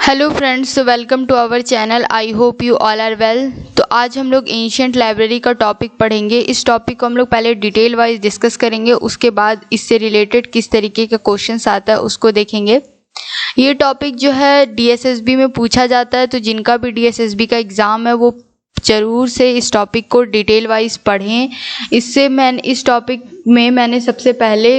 Hello friends, तो welcome to our channel. I hope you all are well. तो आज हम लोग एंशिएंट लाइब्रेरी का टॉपिक पढ़ेंगे। इस टॉपिक को हम लोग पहले डिटेल वाइज डिस्कस करेंगे, उसके बाद इससे रिलेटेड किस तरीके का क्वेश्चंस आता है उसको देखेंगे। ये टॉपिक जो है डीएसएसबी में पूछा जाता है, तो जिनका भी डीएसएसबी का एग्ज़ाम है वो ज़रूर से इस टॉपिक को डिटेल वाइज पढ़ें। इस टॉपिक में मैंने सबसे पहले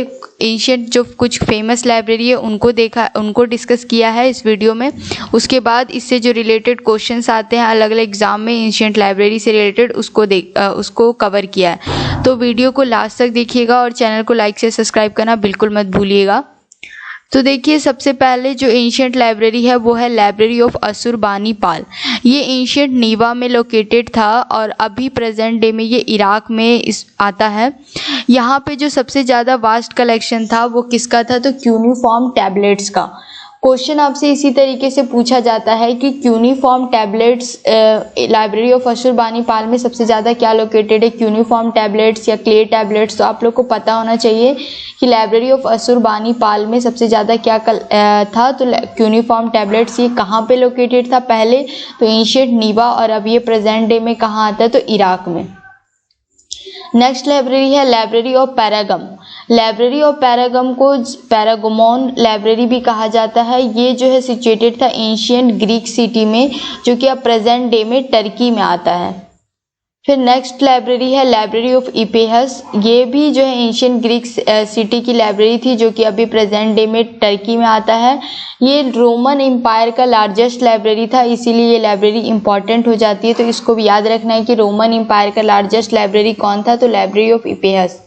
एंशिएंट जो कुछ फेमस लाइब्रेरी है उनको डिस्कस किया है इस वीडियो में। उसके बाद इससे जो रिलेटेड क्वेश्चंस आते हैं अलग अलग एग्जाम में एंशिएंट लाइब्रेरी से रिलेटेड उसको कवर किया है। तो वीडियो को लास्ट तक देखिएगा और चैनल को लाइक से सब्सक्राइब करना बिल्कुल मत भूलिएगा। तो देखिए, सबसे पहले जो एंशिएंट लाइब्रेरी है वो है लाइब्रेरी ऑफ असुरबानीपाल। ये एंशिएंट नीवा में लोकेटेड था और अभी प्रेजेंट डे में ये इराक में आता है। यहाँ पे जो सबसे ज़्यादा वास्ट कलेक्शन था वो किसका था, तो क्यूनिफॉर्म टैबलेट्स का। क्वेश्चन आपसे इसी तरीके से पूछा जाता है कि क्यूनिफॉर्म टैबलेट्स लाइब्रेरी ऑफ असुरबानीपाल में सबसे ज़्यादा क्या लोकेटेड है, क्यूनिफॉर्म टैबलेट्स या क्ले टैबलेट्स। तो आप लोग को पता होना चाहिए कि लाइब्रेरी ऑफ असुरबानीपाल में सबसे ज़्यादा क्या था, तो क्यूनिफॉर्म टैबलेट्स। ये कहाँ पे लोकेटेड था पहले, तो एंशिएंट नीवा, और अब ये प्रेजेंट डे में कहाँ आता है, तो इराक में। नेक्स्ट लाइब्रेरी है लाइब्रेरी ऑफ पैरागम। लाइब्रेरी ऑफ पैरागम को पैरागोमोन लाइब्रेरी भी कहा जाता है। ये जो है सिचुएटेड था एंशिएंट ग्रीक सिटी में, जो कि अब प्रेजेंट डे में टर्की में आता है। फिर नेक्स्ट लाइब्रेरी है लाइब्रेरी ऑफ इपेहस। ये भी जो है एंशिएंट ग्रीक सिटी की लाइब्रेरी थी, जो कि अभी प्रेजेंट डे में टर्की में आता है। ये रोमन एम्पायर का लार्जेस्ट लाइब्रेरी था, इसीलिए ये लाइब्रेरी इंपॉर्टेंट हो जाती है। तो इसको भी याद रखना है कि रोमन एम्पायर का लार्जेस्ट लाइब्रेरी कौन था, तो लाइब्रेरी ऑफ इपेहस।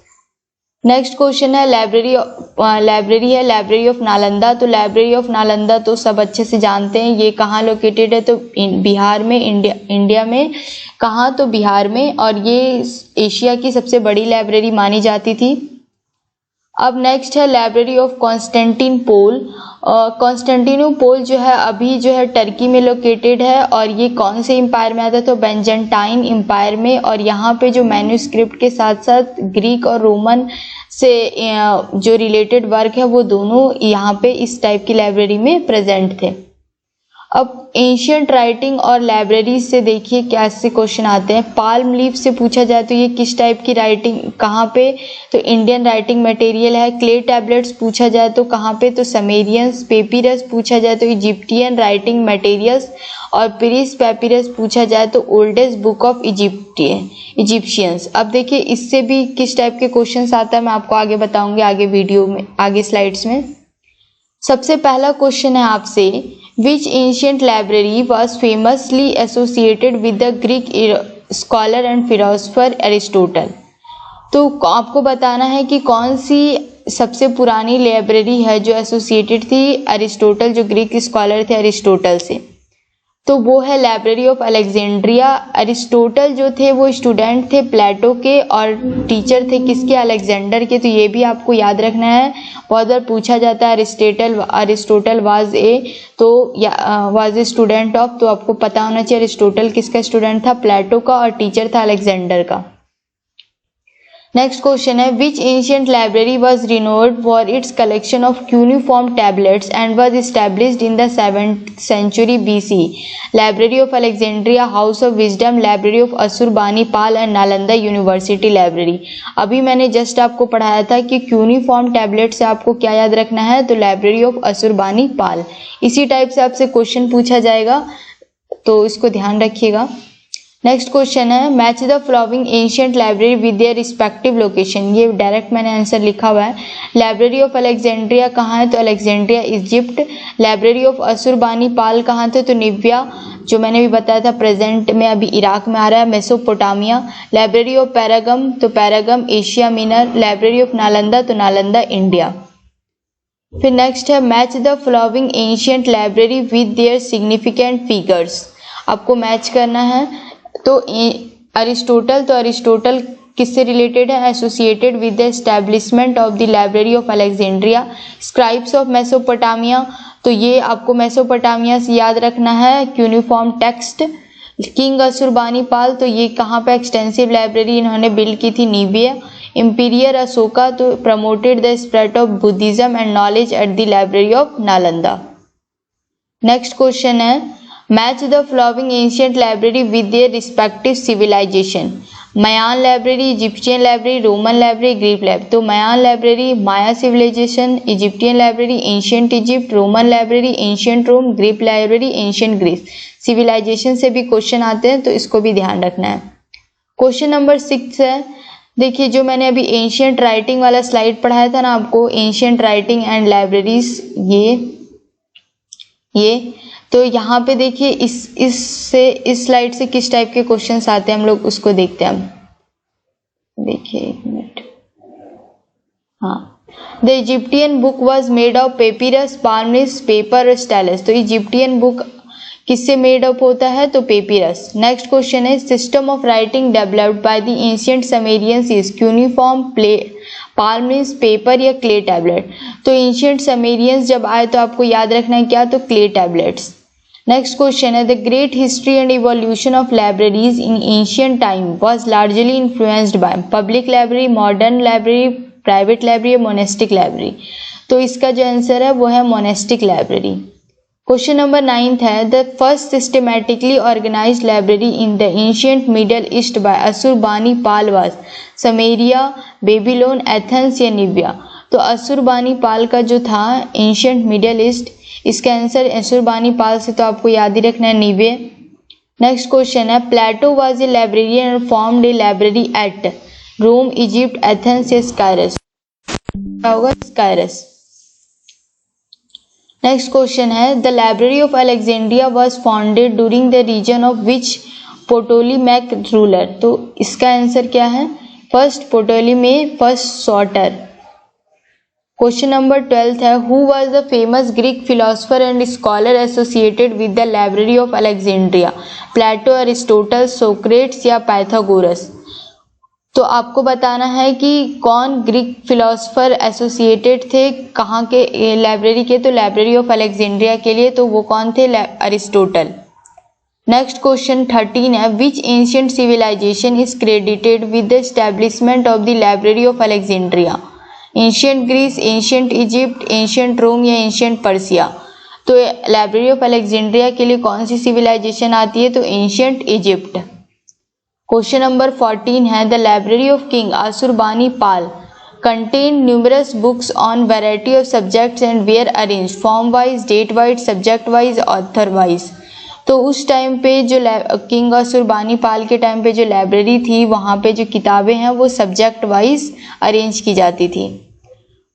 नेक्स्ट क्वेश्चन है लाइब्रेरी ऑफ नालंदा। तो लाइब्रेरी ऑफ नालंदा तो सब अच्छे से जानते हैं, ये कहाँ लोकेटेड है, तो बिहार में, इंडिया में। कहाँ, तो बिहार में, और ये एशिया की सबसे बड़ी लाइब्रेरी मानी जाती थी। अब नेक्स्ट है लाइब्रेरी ऑफ कॉन्स्टेंटिनोपल। कॉन्स्टेंटिनोपल जो है अभी जो है टर्की में लोकेटेड है, और ये कौन से एम्पायर में आता है, तो बेंजेंटाइन एम्पायर में। और यहाँ पे जो मैन्यूस्क्रिप्ट के साथ साथ ग्रीक और रोमन से जो रिलेटेड वर्क है वो दोनों यहाँ पे इस टाइप की लाइब्रेरी में प्रेजेंट थे। अब एंशिएंट राइटिंग और लाइब्रेरी से देखिए क्या से क्वेश्चन आते हैं। पाल्म लीफ से पूछा जाए तो ये किस टाइप की राइटिंग, कहाँ पे, तो इंडियन राइटिंग मटेरियल है। क्ले टैबलेट्स पूछा जाए तो कहाँ पे, तो समेरियंस। पेपिरस पूछा जाए तो इजिप्टियन राइटिंग मटेरियल्स। और पिरिस पेपिरस पूछा जाए तो ओल्डेस्ट बुक ऑफ इजिप्शियंस। अब देखिए इससे भी किस टाइप के क्वेश्चन आता है मैं आपको आगे बताऊंगी, आगे वीडियो में, आगे स्लाइड्स में। सबसे पहला क्वेश्चन है आपसे, Which ancient library was famously associated with the Greek scholar and philosopher Aristotle? तो आपको बताना है कि कौन सी सबसे पुरानी लाइब्रेरी है जो एसोसिएटेड थी अरिस्टोटल, जो ग्रीक स्कॉलर थे अरिस्टोटल से। तो वो है लाइब्रेरी ऑफ अलेक्जेंड्रिया। अरिस्टोटल जो थे वो स्टूडेंट थे प्लेटो के, और टीचर थे किसके, अलेक्जेंडर के। तो ये भी आपको याद रखना है, बहुत बार पूछा जाता है। Aristotle was a student of, तो आपको पता होना चाहिए अरिस्टोटल किसका स्टूडेंट था, प्लेटो का, और टीचर था अलेक्जेंडर का। नेक्स्ट क्वेश्चन है, which ancient library was renowned for its collection of cuneiform tablets and was established in the 7th century BC? Library of Alexandria, house of wisdom, library of Ashurbanipal and Nalanda university library. अभी मैंने just आपको पढ़ाया था कि cuneiform tablet से आपको क्या याद रखना है, तो लाइब्रेरी ऑफ असुरबानीपाल। इसी टाइप से आपसे क्वेश्चन पूछा जाएगा, तो इसको ध्यान रखिएगा। नेक्स्ट क्वेश्चन है, match the following ancient library with their respective location. ये डायरेक्ट मैंने आंसर लिखा हुआ है। लाइब्रेरी ऑफ अलेक्जेंड्रिया कहाँ है, तो अलेक्जेंड्रिया इजिप्ट। लाइब्रेरी ऑफ असुरबानीपाल कहाँ थे, तो निव्या, जो मैंने भी बताया था प्रेजेंट में अभी इराक में आ रहा है, मेसोपोटामिया। लाइब्रेरी ऑफ पैरागम, तो पैरागम एशिया मिनर। लाइब्रेरी ऑफ नालंदा, तो नालंदा इंडिया। फिर नेक्स्ट है, match the following ancient library with there significant figures. आपको मैच करना है। तो अरिस्टोटल किससे रिलेटेड है, associated with the establishment of the library of Alexandria. Scribes of Mesopotamia, तो ये आपको मेसोपोटामिया से याद रखना है, क्यूनिफॉर्म टेक्स्ट। किंग असुरबानीपाल, तो ये कहाँ पे एक्सटेंसिव लाइब्रेरी इन्होंने बिल्ड की थी, नीविया। इंपीरियर अशोका, तो promoted the spread of Buddhism and knowledge at the library of Nalanda. Next question है match the following ancient library with their respective civilization. Mayan library, Egyptian library, Roman library, Greek library. तो Mayan library Maya civilization, Egyptian library ancient Egypt, Roman library ancient Rome, Greek library ancient Greece. Civilization से भी question आते हैं तो इसको भी ध्यान रखना है। क्वेश्चन नंबर 6 है, देखिए जो मैंने अभी एंशिएंट राइटिंग वाला स्लाइड पढ़ाया था ना आपको, एंशिएंट राइटिंग एंड लाइब्रेरीज, ये तो यहाँ पे देखिए इस स्लाइड से किस टाइप के क्वेश्चंस आते हैं हम लोग उसको देखते हैं। देखिए एक मिनट, हाँ, the Egyptian book was made of papyrus, palms, paper और स्टाइलस। तो इजिप्टियन बुक किससे मेड अप होता है, तो पेपिरस। नेक्स्ट क्वेश्चन है system of writing developed by the ancient Sumerians is cuneiform, palms, paper या क्ले टैबलेट। तो ancient Sumerians जब आए तो आपको याद रखना है क्या, तो क्ले टैबलेट्स। नेक्स्ट क्वेश्चन है the great history and evolution of libraries in ancient time was largely influenced by public library, modern library, private library, monastic library. तो इसका जो आंसर है वो है मोनेस्टिक लाइब्रेरी। क्वेश्चन नंबर 9 है the first systematically organized library in the ancient Middle East by Ashurbanipal was Sumeria, Babylon, Athens या Nineveh. तो Ashurbanipal का जो था एंशिएंट मिडल ईस्ट, इसका आंसर असुरबानीपाल से तो आपको याद ही रखना है, निबे। नेक्स्ट क्वेश्चन है Plato was a librarian and formed a library at Rome, Egypt, Athens या स्कायरस। क्या होगा, स्कायरस। नेक्स्ट क्वेश्चन है the library of Alexandria was founded during the reign of which Ptolemaic ruler. तो इसका answer क्या है, first Ptolemy, first Soter. Question number 12 है who was the famous Greek philosopher and scholar associated with the library of Alexandria, Plato, Aristotle, Socrates या Pythagoras. तो आपको बताना है कि कौन ग्रीक फिलोसोफर एसोसिएटेड थे कहाँ के लाइब्रेरी के, तो लाइब्रेरी ऑफ अलेक्जेंड्रिया के लिए, तो वो कौन थे, अरिस्टोटल। नेक्स्ट क्वेश्चन 13 है which ancient civilization is credited with the establishment of the library of Alexandria, ancient Greece, ancient Egypt, ancient Rome या एंशिएंट पर्सिया। तो लाइब्रेरी ऑफ अलेक्जेंड्रिया के लिए कौन सी सिविलाइजेशन आती है, तो एंशिएंट इजिप्ट। क्वेश्चन नंबर 14 है the library of king Ashurbanipal contained numerous books on variety of subjects and were arranged form wise, date wise, subject wise, author wise। तो उस time पे जो किंग असुरबानीपाल के टाइम पे जो लाइब्रेरी थी वहाँ पे जो किताबें हैं वो सब्जेक्ट वाइज अरेंज की जाती थी।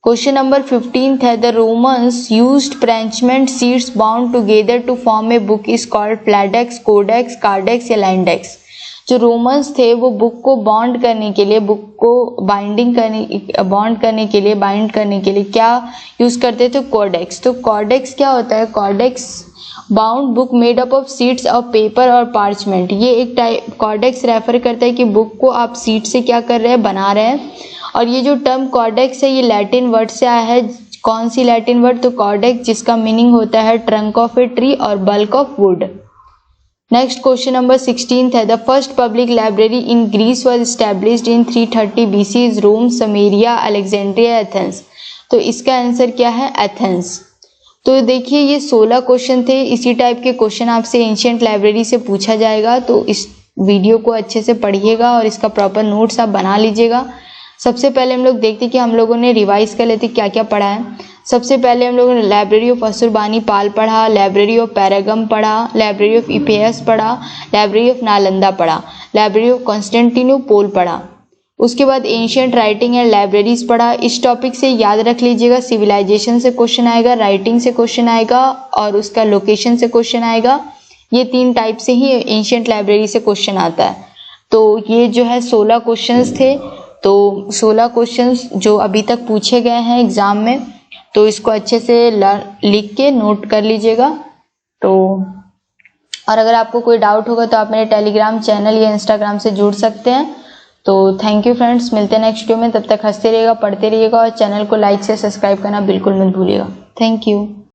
क्वेश्चन नंबर 15 है the Romans used parchment sheets bound together to form a book is called pledex, codex, cardex या लाइंडेक्स। जो रोमन्स थे वो बुक को बॉन्ड करने के लिए, बुक को बाइंड करने के लिए क्या यूज करते थे, कोडेक्स। तो कोडेक्स क्या होता है, codex bound book made up of sheets of paper और पार्चमेंट। ये एक टाइप कोडेक्स रेफर करता है कि बुक को आप सीट से क्या कर रहे हैं, बना रहे हैं। और ये जो टर्म कोडेक्स है ये लैटिन वर्ड से आया है। कौन सी लैटिन वर्ड, तो कोडेक्स, जिसका मीनिंग होता है ट्रंक ऑफ ए ट्री और bulk of wood. Next question number 16 है the first public library in Greece was established in 330 BC is Rome, Sumeria, Alexandria, Athens. तो इसका आंसर क्या है, एथेंस। तो देखिए ये 16 क्वेश्चन थे। इसी टाइप के क्वेश्चन आपसे एंशिएंट लाइब्रेरी से पूछा जाएगा, तो इस वीडियो को अच्छे से पढ़िएगा और इसका प्रॉपर नोट्स आप बना लीजिएगा। सबसे पहले हम लोग देखते कि हम लोगों ने रिवाइज कर लेते क्या क्या पढ़ा है। सबसे पहले हम लोगों ने लाइब्रेरी ऑफ असुरबानीपाल पढ़ा, लाइब्रेरी ऑफ पैरागम पढ़ा, लाइब्रेरी ऑफ इपेयस पढ़ा, लाइब्रेरी ऑफ नालंदा पढ़ा, लाइब्रेरी ऑफ कॉन्स्टेंटिनोपोल पढ़ा। उसके बाद एंशिएंट राइटिंग एंड लाइब्रेरीज पढ़ा। इस टॉपिक से याद रख लीजिएगा, सिविलाइजेशन से क्वेश्चन आएगा, राइटिंग से क्वेश्चन आएगा और उसका लोकेशन से क्वेश्चन आएगा। ये 3 टाइप से ही एंशिएंट लाइब्रेरी से क्वेश्चन आता है। तो ये जो है 16 क्वेश्चंस थे। तो 16 क्वेश्चंस जो अभी तक पूछे गए हैं एग्जाम में, तो इसको अच्छे से लिख के नोट कर लीजिएगा। तो और अगर आपको कोई डाउट होगा तो आप मेरे टेलीग्राम चैनल या इंस्टाग्राम से जुड़ सकते हैं। तो थैंक यू फ्रेंड्स, मिलते हैं नेक्स्ट वीडियो में। तब तक हंसते रहिएगा, पढ़ते रहिएगा और चैनल को लाइक से सब्सक्राइब करना बिल्कुल मत भूलिएगा। Thank you.